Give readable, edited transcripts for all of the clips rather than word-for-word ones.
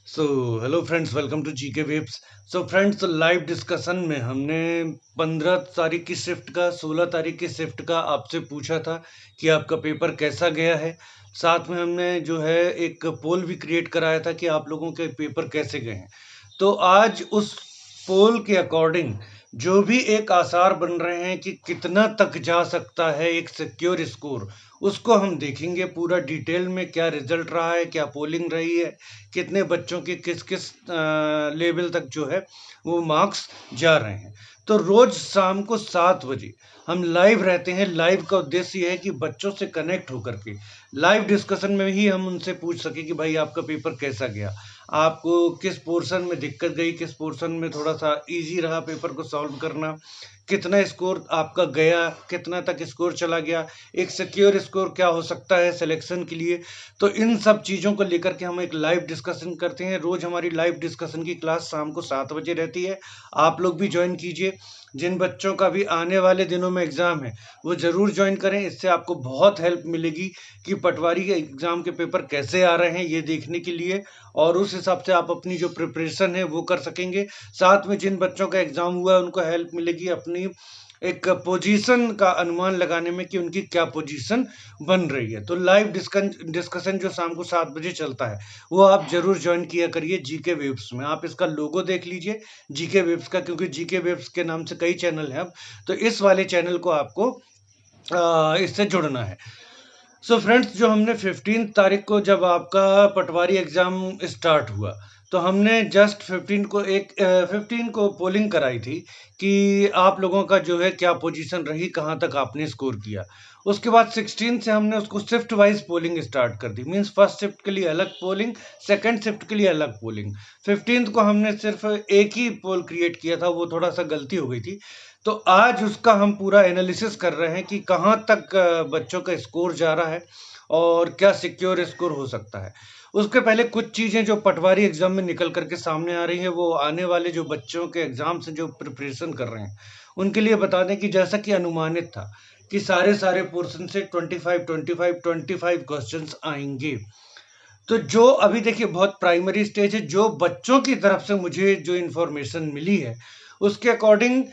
So hello friends, welcome to GK webs. So friends, live discussion में हमने 15 तारीख की शिफ्ट का 16 तारीख की शिफ्ट का आपसे पूछा था कि आपका पेपर कैसा गया है। साथ में हमने जो है एक पोल भी क्रिएट कराया था कि आप लोगों के पेपर कैसे गए हैं। तो आज उस पोल के अकॉर्डिंग जो भी एक आसार बन रहे हैं कि कितना तक जा सकता है एक सिक्योर स्कोर, उसको हम देखेंगे पूरा डिटेल में। क्या रिजल्ट रहा है, क्या पोलिंग रही है, कितने बच्चों के किस किस लेवल तक जो है वो मार्क्स जा रहे हैं। तो रोज शाम को 7 बजे हम लाइव रहते हैं। लाइव का उद्देश्य ये है कि बच्चों से कनेक्ट होकर के लाइव डिस्कशन में ही हम उनसे पूछ सके कि भाई आपका पेपर कैसा गया, आपको किस पोर्शन में दिक्कत गई, किस पोर्शन में थोड़ा सा इजी रहा पेपर को सॉल्व करना, कितना स्कोर आपका गया, कितना तक स्कोर चला गया, एक सिक्योर स्कोर क्या हो सकता है सिलेक्शन के लिए। तो इन सब चीज़ों को लेकर के हम एक लाइव डिस्कशन करते हैं। रोज हमारी लाइव डिस्कशन की क्लास शाम को 7 बजे रहती है। आप लोग भी ज्वाइन कीजिए। जिन बच्चों का भी आने वाले दिनों में एग्जाम है वो जरूर ज्वाइन करें। इससे आपको बहुत हेल्प मिलेगी कि पटवारी के एग्जाम के पेपर कैसे आ रहे हैं ये देखने के लिए, और उस हिसाब से आप अपनी जो प्रिपरेशन है वो कर सकेंगे। साथ में जिन बच्चों का एग्जाम हुआ है उनको हेल्प मिलेगी अपनी एक पोजीशन का अनुमान लगाने में कि उनकी क्या पोजीशन बन रही है। तो लाइव डिस्कशन जो शाम को 7 बजे चलता है वो आप जरूर ज्वाइन किया करिए जीके वेब्स में। आप इसका लोगो देख लीजिए जीके वेब्स का, क्योंकि जीके वेब्स के नाम से कई चैनल हैं अब। तो इस वाले चैनल को आपको इससे जुड़ना है। सो फ्रेंड्स, जो हमने 15 तारीख को जब आपका पटवारी एग्जाम स्टार्ट हुआ तो हमने जस्ट 15 को पोलिंग कराई थी कि आप लोगों का जो है क्या पोजीशन रही, कहाँ तक आपने स्कोर किया। उसके बाद 16 से हमने उसको शिफ्ट वाइज पोलिंग स्टार्ट कर दी। मींस फर्स्ट शिफ्ट के लिए अलग पोलिंग, सेकंड शिफ्ट के लिए अलग पोलिंग। 15 को हमने सिर्फ एक ही पोल क्रिएट किया था, वो थोड़ा सा गलती हो गई थी। तो आज उसका हम पूरा एनालिसिस कर रहे हैं कि कहाँ तक बच्चों का स्कोर जा रहा है और क्या सिक्योर स्कोर हो सकता है। उसके पहले कुछ चीजें जो पटवारी एग्जाम में निकल करके सामने आ रही हैं, वो आने वाले जो बच्चों के एग्जाम से जो प्रिपरेशन कर रहे हैं उनके लिए बता दें कि जैसा कि अनुमानित था कि सारे सारे पोर्शन से 25 क्वेश्चंस आएंगे। तो जो अभी देखिए बहुत प्राइमरी स्टेज है, जो बच्चों की तरफ से मुझे जो इंफॉर्मेशन मिली है उसके अकॉर्डिंग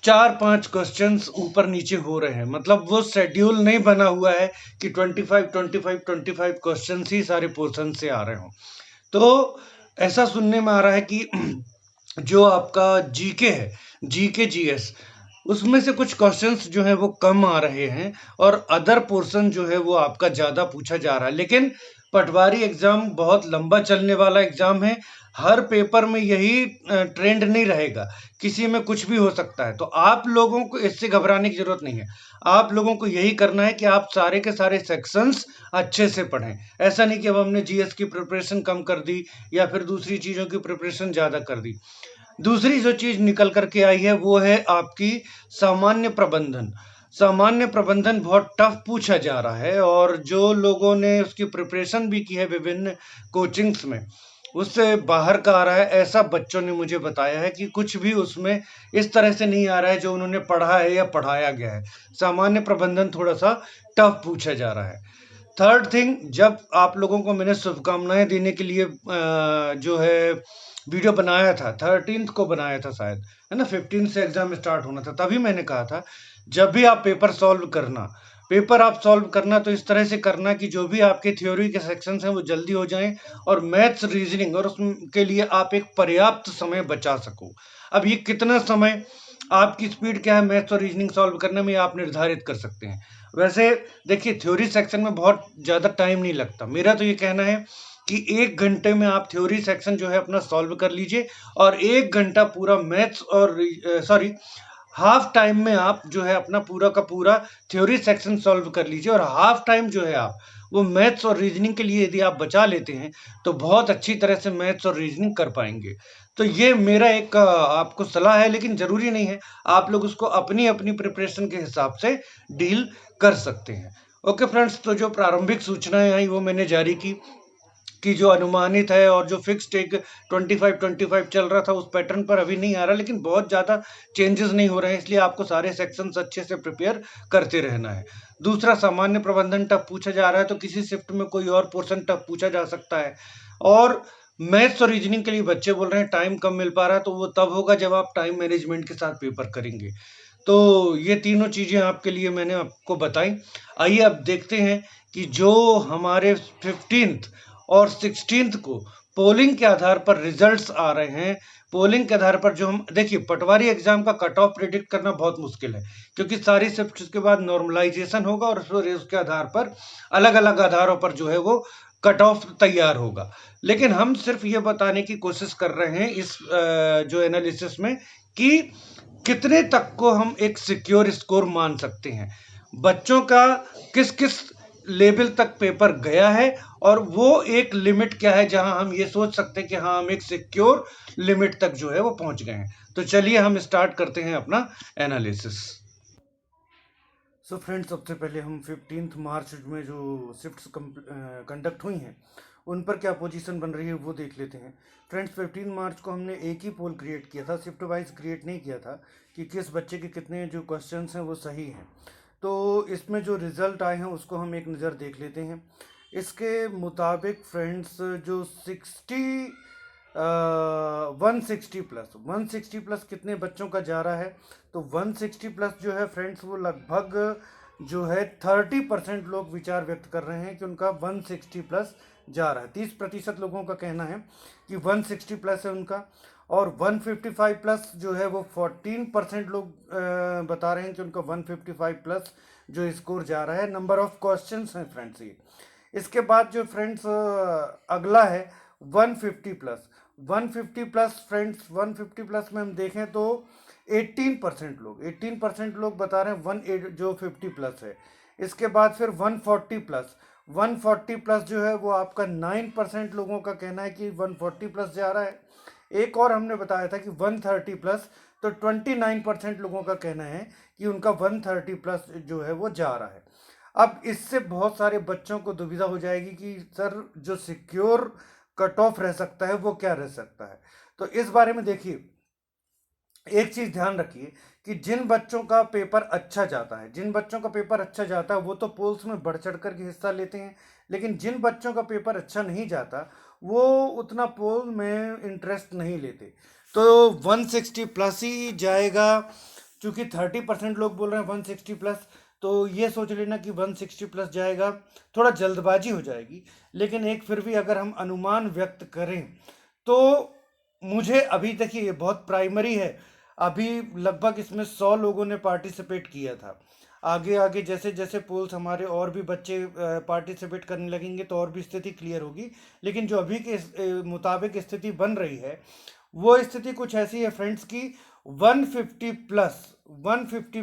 4-5 क्वेश्चंस ऊपर नीचे हो रहे हैं। मतलब वो शेड्यूल नहीं बना हुआ है कि 25 क्वेश्चंस ही सारे पोर्शन से आ रहे हों। तो ऐसा सुनने में आ रहा है कि जो आपका जीके है, जीके जीएस, उसमें से कुछ क्वेश्चंस जो है वो कम आ रहे हैं और अदर पोर्शन जो है वो आपका ज्यादा पूछा जा रहा है। लेकिन पटवारी एग्जाम बहुत लंबा चलने वाला एग्जाम है। हर पेपर में यही ट्रेंड नहीं रहेगा, किसी में कुछ भी हो सकता है। तो आप लोगों को इससे घबराने की जरूरत नहीं है। आप लोगों को यही करना है कि आप सारे के सारे सेक्शंस अच्छे से पढ़ें। ऐसा नहीं कि अब हमने जीएस की प्रिपरेशन कम कर दी या फिर दूसरी चीजों की प्रिपरेशन ज्यादा कर दी। दूसरी जो चीज निकल करके आई है वो है आपकी सामान्य प्रबंधन। सामान्य प्रबंधन बहुत टफ पूछा जा रहा है, और जो लोगों ने उसकी प्रिपरेशन भी की है विभिन्न कोचिंग्स में उससे बाहर का आ रहा है। ऐसा बच्चों ने मुझे बताया है कि कुछ भी उसमें इस तरह से नहीं आ रहा है जो उन्होंने पढ़ा है या पढ़ाया गया है। सामान्य प्रबंधन थोड़ा सा टफ पूछा जा रहा है। थर्ड थिंग, जब आप लोगों को मैंने शुभकामनाएं देने के लिए जो है वीडियो बनाया था, 13 को बनाया था शायद, है ना, 15 से एग्जाम स्टार्ट होना था, तभी मैंने कहा था जब भी आप पेपर आप सॉल्व करना तो इस तरह से करना कि जो भी आपके थ्योरी के सेक्शंस हैं वो जल्दी हो जाएं, और मैथ्स रीजनिंग और उसके लिए आप एक पर्याप्त समय बचा सको। अब ये कितना समय, आपकी स्पीड क्या है मैथ्स और रीजनिंग सॉल्व करने में, आप निर्धारित कर सकते हैं। वैसे देखिए, थ्योरी सेक्शन में बहुत ज्यादा टाइम नहीं लगता। मेरा तो ये कहना है कि 1 घंटे में आप थ्योरी सेक्शन जो है अपना सॉल्व कर लीजिए, और 1 घंटा पूरा मैथ्स और सॉरी हाफ टाइम में आप जो है अपना पूरा का पूरा थ्योरी सेक्शन सॉल्व कर लीजिए, और हाफ टाइम जो है आप वो मैथ्स और रीजनिंग के लिए यदि आप बचा लेते हैं तो बहुत अच्छी तरह से मैथ्स और रीजनिंग कर पाएंगे। तो ये मेरा एक आपको सलाह है, लेकिन जरूरी नहीं है, आप लोग उसको अपनी अपनी प्रिपरेशन के हिसाब से डील कर सकते हैं। ओके फ्रेंड्स, तो जो प्रारंभिक सूचनाएं आई वो मैंने जारी की कि जो अनुमानित है और जो फिक्स्ड एक 25 चल रहा था उस पैटर्न पर अभी नहीं आ रहा, लेकिन बहुत ज्यादा चेंजेस नहीं हो रहे हैं, इसलिए आपको सारे सेक्शंस अच्छे से प्रिपेयर करते रहना है। दूसरा, सामान्य प्रबंधन टफ पूछा जा रहा है तो किसी शिफ्ट में कोई और पोर्शन टफ पूछा जा सकता है। और मैथ्स और रीजनिंग के लिए बच्चे बोल रहे हैं टाइम कम मिल पा रहा है, तो वो तब होगा जब आप टाइम मैनेजमेंट के साथ पेपर करेंगे। तो ये तीनों चीज़ें आपके लिए मैंने आपको बताई। आइए अब देखते हैं कि जो हमारे 15th और 16th को पोलिंग के आधार पर रिजल्ट्स आ रहे हैं, पोलिंग के आधार पर जो हम देखिए पटवारी एग्जाम का कट ऑफ प्रिडिक्ट करना बहुत मुश्किल है, क्योंकि सारी शिफ्ट्स के बाद नॉर्मलाइजेशन होगा और फिर उसके आधार पर अलग-अलग आधारों पर जो है वो कट ऑफ तैयार होगा। लेकिन हम सिर्फ ये बताने की कोशिश कर रहे हैं इस जो एनालिसिस में कि कितने तक को हम एक सिक्योर स्कोर मान सकते हैं, बच्चों का किस किस लेवल तक पेपर गया है, और वो एक लिमिट क्या है जहां हम ये सोच सकते हैं कि हाँ हम एक सिक्योर लिमिट तक जो है वो पहुंच गए हैं। तो चलिए हम स्टार्ट करते हैं अपना एनालिसिस। सो फ्रेंड्स, सबसे पहले हम 15 मार्च में जो शिफ्ट्स कंडक्ट हुई हैं उन पर क्या पोजीशन बन रही है वो देख लेते हैं। फ्रेंड्स, 15 मार्च को हमने एक ही पोल क्रिएट किया था, शिफ्ट वाइज क्रिएट नहीं किया था कि किस बच्चे के कितने जो क्वेश्चंस हैं वो सही हैं। तो इसमें जो रिज़ल्ट आए हैं उसको हम एक नज़र देख लेते हैं। इसके मुताबिक फ्रेंड्स जो 160 प्लस कितने बच्चों का जा रहा है, तो 160 प्लस जो है फ्रेंड्स वो लगभग जो है 30% लोग विचार व्यक्त कर रहे हैं कि उनका 160 प्लस जा रहा है। 30% लोगों का कहना है कि 160 प्लस है उनका, और 155 प्लस जो है वो 14% लोग बता रहे हैं कि उनका 155 प्लस जो स्कोर जा रहा है। नंबर ऑफ क्वेश्चंस हैं फ्रेंड्स ये। इसके बाद जो फ्रेंड्स अगला है 150 प्लस। 150 प्लस फ्रेंड्स, 150 प्लस में हम देखें तो 18% लोग बता रहे हैं 18 जो 50 प्लस है। इसके बाद फिर 140 प्लस। 140 प्लस जो है वो आपका 9% लोगों का कहना है कि 140 प्लस जा रहा है। एक और हमने बताया था कि 130 प्लस, तो 29% लोगों का कहना है कि उनका 130 प्लस जो है वो जा रहा है। अब इससे बहुत सारे बच्चों को दुविधा हो जाएगी कि सर जो सिक्योर कट ऑफ रह सकता है वो क्या रह सकता है। तो इस बारे में देखिए, एक चीज ध्यान रखिए कि जिन बच्चों का पेपर अच्छा जाता है, जिन बच्चों का पेपर अच्छा जाता है वो तो पोल्स में बढ़ चढ़ कर के हिस्सा लेते हैं, लेकिन जिन बच्चों का पेपर अच्छा नहीं जाता वो उतना पोल में इंटरेस्ट नहीं लेते। तो 160 प्लस ही जाएगा, क्योंकि 30% लोग बोल रहे हैं 160 प्लस, तो ये सोच लेना कि 160 प्लस जाएगा। थोड़ा जल्दबाजी हो जाएगी, लेकिन एक फिर भी अगर हम अनुमान व्यक्त करें तो मुझे अभी देखिए ये बहुत प्राइमरी है, अभी लगभग इसमें 100 लोगों ने पार्टिसिपेट किया था। आगे आगे जैसे जैसे पोल्स हमारे और भी बच्चे पार्टिसिपेट करने लगेंगे तो और भी स्थिति क्लियर होगी, लेकिन जो अभी के मुताबिक स्थिति बन रही है वो स्थिति कुछ ऐसी है फ्रेंड्स की 150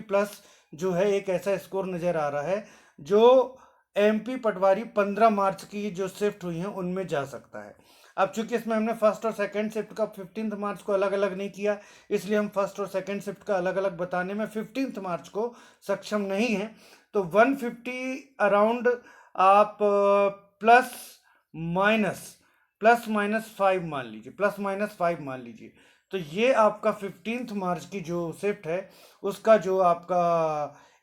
प्लस जो है एक ऐसा स्कोर नज़र आ रहा है जो एमपी पटवारी 15 मार्च की जो शिफ्ट हुई हैं उनमें जा सकता है। अब चूंकि इसमें हमने फर्स्ट और सेकंड शिफ्ट का 15 मार्च को अलग अलग नहीं किया, इसलिए हम फर्स्ट और सेकंड शिफ्ट का अलग अलग बताने में 15 मार्च को सक्षम नहीं है। तो 150 अराउंड आप प्लस माइनस 5 मान लीजिए, प्लस माइनस 5 मान लीजिए। तो ये आपका 15 मार्च की जो शिफ्ट है उसका जो आपका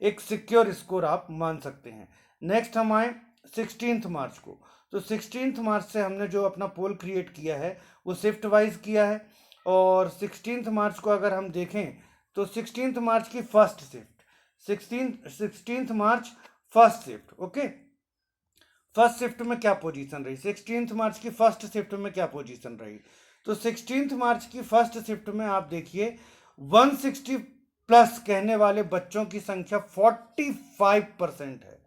एक सिक्योर स्कोर आप मान सकते हैं। नेक्स्ट हम आए 16 मार्च को। तो 16 मार्च से हमने जो अपना पोल क्रिएट किया है वो शिफ्ट वाइज किया है, और 16 मार्च को अगर हम देखें तो 16 मार्च की first shift, 16 March first shift, okay. First shift में क्या पोजीशन रही, 16 मार्च की फर्स्ट शिफ्ट में क्या पोजीशन रही, तो 16 मार्च की फर्स्ट शिफ्ट में आप देखिए 160 प्लस कहने वाले बच्चों की संख्या 45% है।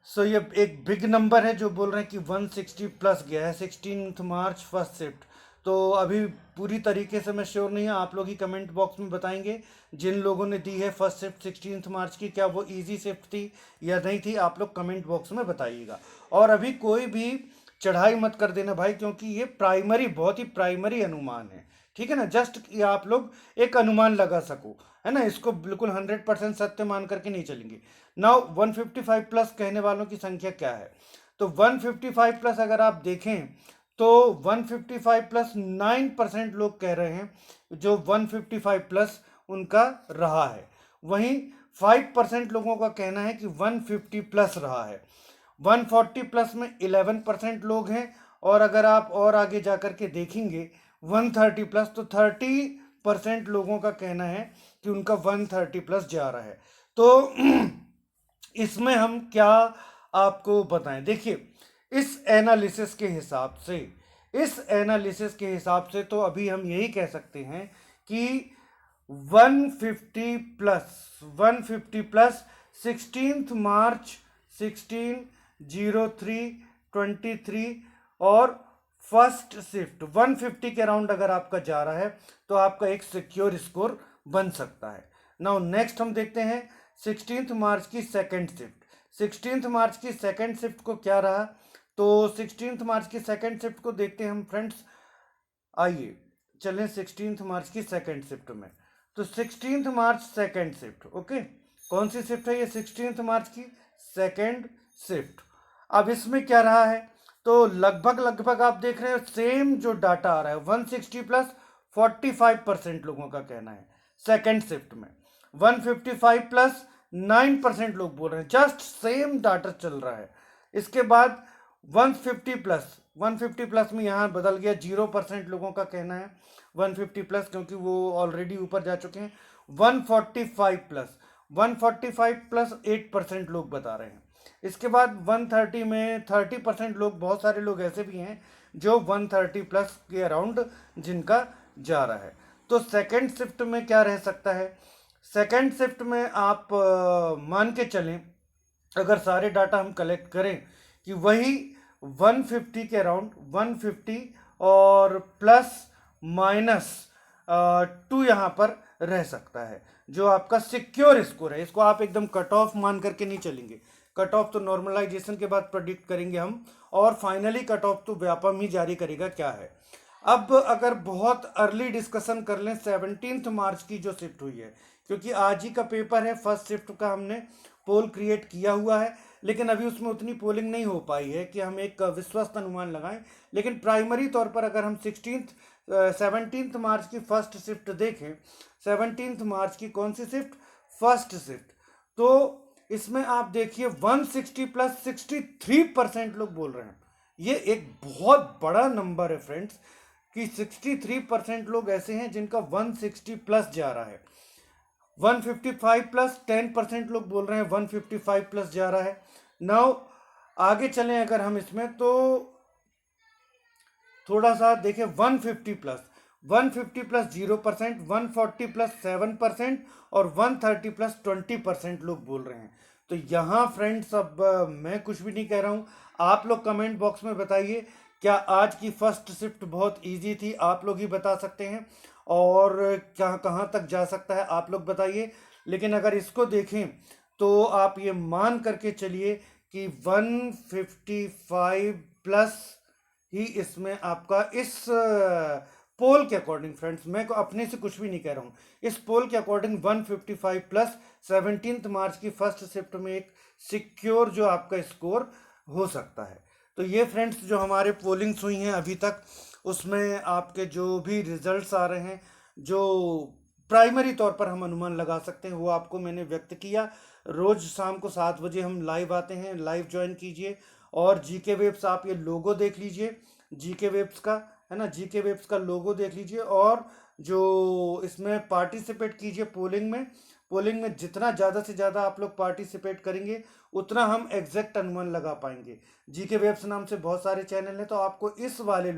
सो ये एक बिग नंबर है जो बोल रहे हैं कि 160 प्लस गया है 16 मार्च फर्स्ट शिफ्ट। तो अभी पूरी तरीके से मैं श्योर नहीं हूँ, आप लोग ही कमेंट बॉक्स में बताएंगे जिन लोगों ने दी है फर्स्ट शिफ्ट 16 मार्च की, क्या वो इजी शिफ्ट थी या नहीं थी, आप लोग कमेंट बॉक्स में बताइएगा। और अभी कोई भी चढ़ाई मत कर देना भाई, क्योंकि ये प्राइमरी, बहुत ही प्राइमरी अनुमान है, ठीक है ना, जस्ट ये आप लोग एक अनुमान लगा सको, है ना, इसको बिल्कुल 100% सत्य मान करके नहीं चलेंगे। नाउ 155 प्लस कहने वालों की संख्या क्या है, तो 155 प्लस अगर आप देखें तो 155 प्लस 9% लोग कह रहे हैं जो 155 प्लस उनका रहा है, वहीं 5% लोगों का कहना है कि 150 प्लस रहा है। 140 प्लस में 11% लोग हैं, और अगर आप और आगे जा कर के देखेंगे 130 प्लस, तो 30% लोगों का कहना है कि उनका 130 प्लस जा रहा है। तो इसमें हम क्या आपको बताएं, देखिए इस एनालिसिस के हिसाब से तो अभी हम यही कह सकते हैं कि 150 प्लस 16 मार्च 16/03/23 और फर्स्ट शिफ्ट 150 के अराउंड अगर आपका जा रहा है तो आपका एक सिक्योर स्कोर बन सकता है। नाउ नेक्स्ट हम देखते हैं 16 मार्च की सेकेंड शिफ्ट। 16 मार्च की सेकेंड शिफ्ट को क्या रहा, तो 16 मार्च की सेकेंड शिफ्ट को देखते हैं हम फ्रेंड्स। आइए चलें 16 मार्च की सेकेंड शिफ्ट में। तो 16 मार्च सेकेंड शिफ्ट, ओके, कौन सी शिफ्ट है ये? 16 मार्च की सेकेंड शिफ्ट। अब इसमें क्या रहा है, तो लगभग आप देख रहे हैं सेम जो डाटा आ रहा है 160 प्लस 45% लोगों का कहना है सेकेंड शिफ्ट में। 155 प्लस 9% लोग बोल रहे हैं, जस्ट सेम डाटा चल रहा है। इसके बाद 150 प्लस में यहाँ बदल गया, 0% लोगों का कहना है 150 प्लस, क्योंकि वो ऑलरेडी ऊपर जा चुके हैं। 145 प्लस 8% लोग बता रहे हैं। इसके बाद 130 में 30% लोग, बहुत सारे लोग ऐसे भी हैं जो 130 प्लस के अराउंड जिनका जा रहा है। तो सेकेंड शिफ्ट में क्या रह सकता है? सेकेंड शिफ्ट में आप मान के चलें, अगर सारे डाटा हम कलेक्ट करें कि वही 150 के अराउंड 150 और प्लस माइनस 2 यहाँ पर रह सकता है, जो आपका सिक्योर स्कोर है। इसको आप एकदम कट ऑफ मान करके नहीं चलेंगे, कट ऑफ तो नॉर्मलाइजेशन के बाद प्रेडिक्ट करेंगे हम, और फाइनली कट ऑफ तो व्यापम ही जारी करेगा क्या है। अब अगर बहुत अर्ली डिस्कशन कर लें 17 मार्च की जो शिफ्ट हुई है, क्योंकि आज ही का पेपर है, फर्स्ट शिफ्ट का हमने पोल क्रिएट किया हुआ है, लेकिन अभी उसमें उतनी पोलिंग नहीं हो पाई है कि हम एक विश्वस्त अनुमान लगाएं। लेकिन प्राइमरी तौर पर अगर हम 17 मार्च की फर्स्ट शिफ्ट देखें, 17 मार्च की कौन सी शिफ्ट? First shift. तो इसमें आप देखिए 160 प्लस 63% लोग बोल रहे हैं। ये एक बहुत बड़ा नंबर है फ्रेंड्स, कि 63% लोग ऐसे हैं जिनका 160 प्लस जा रहा है। 155 प्लस 10% लोग बोल रहे हैं 155 प्लस जा रहा है। नाउ आगे चलें अगर हम इसमें, तो थोड़ा सा देखें 150 प्लस 0%, 140 प्लस 7% और 130 प्लस 20% लोग बोल रहे हैं। तो यहाँ फ्रेंड्स अब मैं कुछ भी नहीं कह रहा हूँ, आप लोग कमेंट बॉक्स में बताइए क्या आज की फर्स्ट शिफ्ट बहुत इजी थी, आप लोग ही बता सकते हैं, और क्या कहाँ तक जा सकता है आप लोग बताइए। लेकिन अगर इसको देखें तो आप ये मान करके चलिए कि 155 प्लस ही इसमें आपका इस पोल के अकॉर्डिंग, फ्रेंड्स मैं अपने से कुछ भी नहीं कह रहा हूँ, इस पोल के अकॉर्डिंग 155 प्लस 17 मार्च की फर्स्ट शिफ्ट में एक सिक्योर जो आपका स्कोर हो सकता है। तो ये फ्रेंड्स जो हमारे पोलिंग्स हुई हैं अभी तक, उसमें आपके जो भी रिजल्ट्स आ रहे हैं, जो प्राइमरी तौर पर हम अनुमान लगा सकते हैं, वो आपको मैंने व्यक्त किया। रोज शाम को 7 बजे हम लाइव आते हैं, लाइव ज्वाइन कीजिए। और जीके वेब्स, आप ये लोगो देख लीजिए जीके वेब्स का, है ना, जीके वेब्स का लोगो देख लीजिए, और जो इसमें पार्टिसिपेट कीजिए पोलिंग में। पोलिंग में जितना ज़्यादा से ज़्यादा आप लोग पार्टिसिपेट करेंगे उतना हम एग्जैक्ट अनुमान लगा पाएंगे। जीके वेब्स नाम से बहुत सारे चैनल हैं, तो आपको इस वाले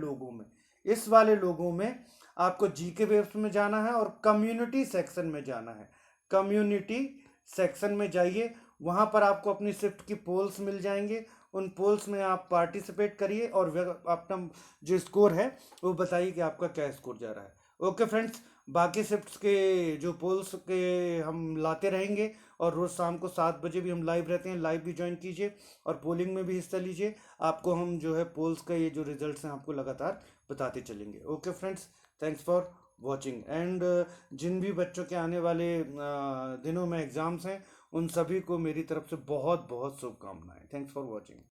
लोगों में आपको जीके वेब्स में जाना है और कम्युनिटी सेक्शन में जाना है। कम्युनिटी सेक्शन में जाइए, वहाँ पर आपको अपनी शिफ्ट की पोल्स मिल जाएंगे, उन पोल्स में आप पार्टिसिपेट करिए और अपना जो स्कोर है वो बताइए कि आपका क्या स्कोर जा रहा है। ओके फ्रेंड्स, बाकी शिफ्ट्स के जो पोल्स के हम लाते रहेंगे, और रोज़ शाम को 7 बजे भी हम लाइव रहते हैं, लाइव भी ज्वाइन कीजिए और पोलिंग में भी हिस्सा लीजिए। आपको हम जो है पोल्स का ये जो रिजल्ट्स हैं आपको लगातार बताते चलेंगे। Okay friends, thanks for watching. And जिन भी बच्चों के आने वाले दिनों में एग्ज़ाम्स हैं, उन सभी को मेरी तरफ से बहुत बहुत शुभकामनाएं। Thanks for watching.